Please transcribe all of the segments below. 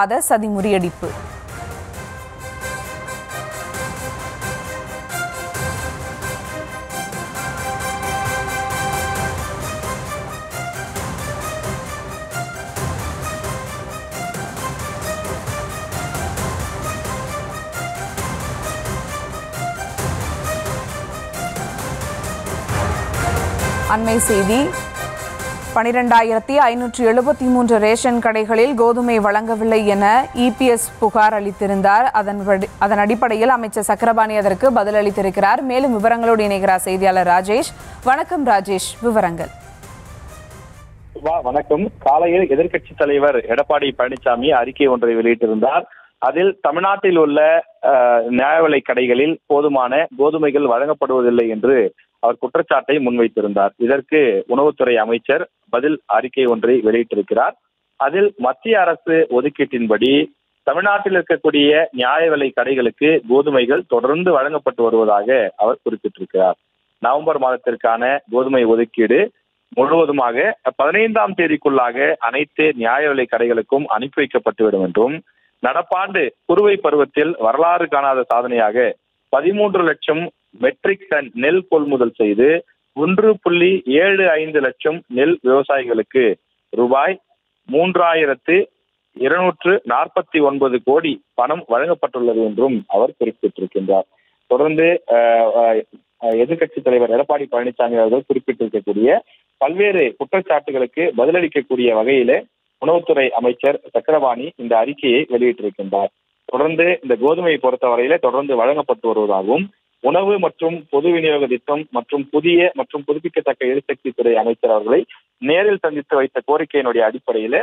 சதி முறியடிப்பு. அண்மை செய்தி. 12,573 ரேஷன் கடைகளில் கோதுமை வழங்கவில்லை என இபிஎஸ் புகார் அளித்திருந்தார். அதன் அடிப்படையில் அமைச்சர் சக்கரபாணி அதற்கு பதிலளித்திருக்கிறார். மேலும் விவரங்களோடு இணைகிறார் செய்தியாளர் ராஜேஷ். வணக்கம் ராஜேஷ், விவரங்கள். வணக்கம். காலையில் எதிர்க்கட்சி தலைவர் எடப்பாடி பழனிசாமி அறிக்கை ஒன்றை வெளியிட்டிருந்தார். அதில் தமிழ்நாட்டில் உள்ள நியாய விலை கடைகளில் போதுமான கோதுமைகள் வழங்கப்படுவதில்லை என்று அவர் குற்றச்சாட்டை முன்வைத்திருந்தார். இதற்கு உணவுத்துறை அமைச்சர் பதில் அறிக்கை ஒன்றை வெளியிட்டிருக்கிறார். அதில் மத்திய அரசு ஒதுக்கீட்டின்படி தமிழ்நாட்டில் இருக்கக்கூடிய நியாய விலை கடைகளுக்கு கோதுமைகள் தொடர்ந்து வழங்கப்பட்டு வருவதாக அவர் குறிப்பிட்டிருக்கிறார். நவம்பர் மாதத்திற்கான கோதுமை ஒதுக்கீடு முழுவதுமாக 15ஆம் தேதிக்குள்ளாக அனைத்து நியாய விலை கடைகளுக்கும் அனுப்பி வைக்கப்பட்டுவிடும் என்றும், நடப்பாண்டு குறுவை பருவத்தில் வரலாறு காணாத சாதனையாக 13 லட்சம் மெட்ரிக் டன் நெல் கொள்முதல் செய்து 1.75 லட்சம் நெல் விவசாயிகளுக்கு ரூபாய் 3,249 கோடி பணம் வழங்கப்பட்டுள்ளது என்றும் அவர் குறிப்பிட்டிருக்கின்றார். தொடர்ந்து எதிர்க்கட்சி தலைவர் எடப்பாடி பழனிசாமி அவர்கள் குறிப்பிட்டிருக்கக்கூடிய பல்வேறு குற்றச்சாட்டுகளுக்கு பதிலளிக்கக்கூடிய வகையிலே உணவுத்துறை அமைச்சர் சக்கரபாணி இந்த அறிக்கையை வெளியிட்டிருக்கின்றார். தொடர்ந்து இந்த கோதுமையை பொறுத்தவரையிலே தொடர்ந்து வழங்கப்பட்டு வருவதாகவும், உணவு மற்றும் பொது விநியோக திட்டம் மற்றும் புதிய மற்றும் புதுப்பிக்கத்தக்க எரிசக்தி துறை அமைச்சர் அவர்களை நேரில் சந்தித்து வைத்த கோரிக்கையினுடைய அடிப்படையில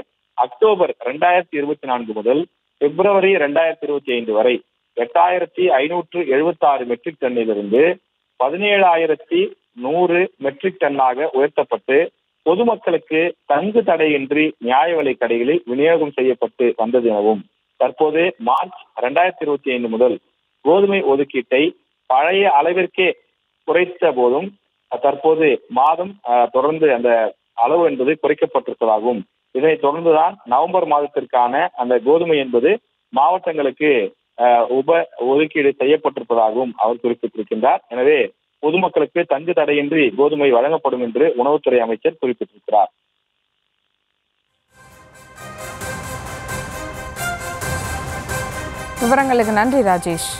அக்டோபர் 2024 முதல் பிப்ரவரி 2025 வரை 8,576 மெட்ரிக் டன்னிலிருந்து 17,100 மெட்ரிக் டன்னாக உயர்த்தப்பட்டு பொதுமக்களுக்கு தங்கு தடையின்றி நியாய விலை கடைகளில் விநியோகம் செய்யப்பட்டு வந்தது எனவும், தற்போது மார்ச் 2025 முதல் கோதுமை ஒதுக்கீட்டை பழைய அளவிற்கே குறைத்த போதும் தற்போது மாதம் தொடர்ந்து அந்த அளவு என்பது குறைக்கப்பட்டிருப்பதாகவும், இதனை தொடர்ந்துதான் நவம்பர் மாதத்திற்கான அந்த கோதுமை என்பது மாவட்டங்களுக்கு உப ஒதுக்கீடு செய்யப்பட்டிருப்பதாகவும் அவர் குறிப்பிட்டிருக்கின்றார். எனவே பொதுமக்களுக்கு தங்கு தடையின்றி கோதுமை வழங்கப்படும் என்று உணவுத்துறை அமைச்சர் குறிப்பிட்டிருக்கிறார். விவரங்களுக்கு நன்றி ராஜேஷ்.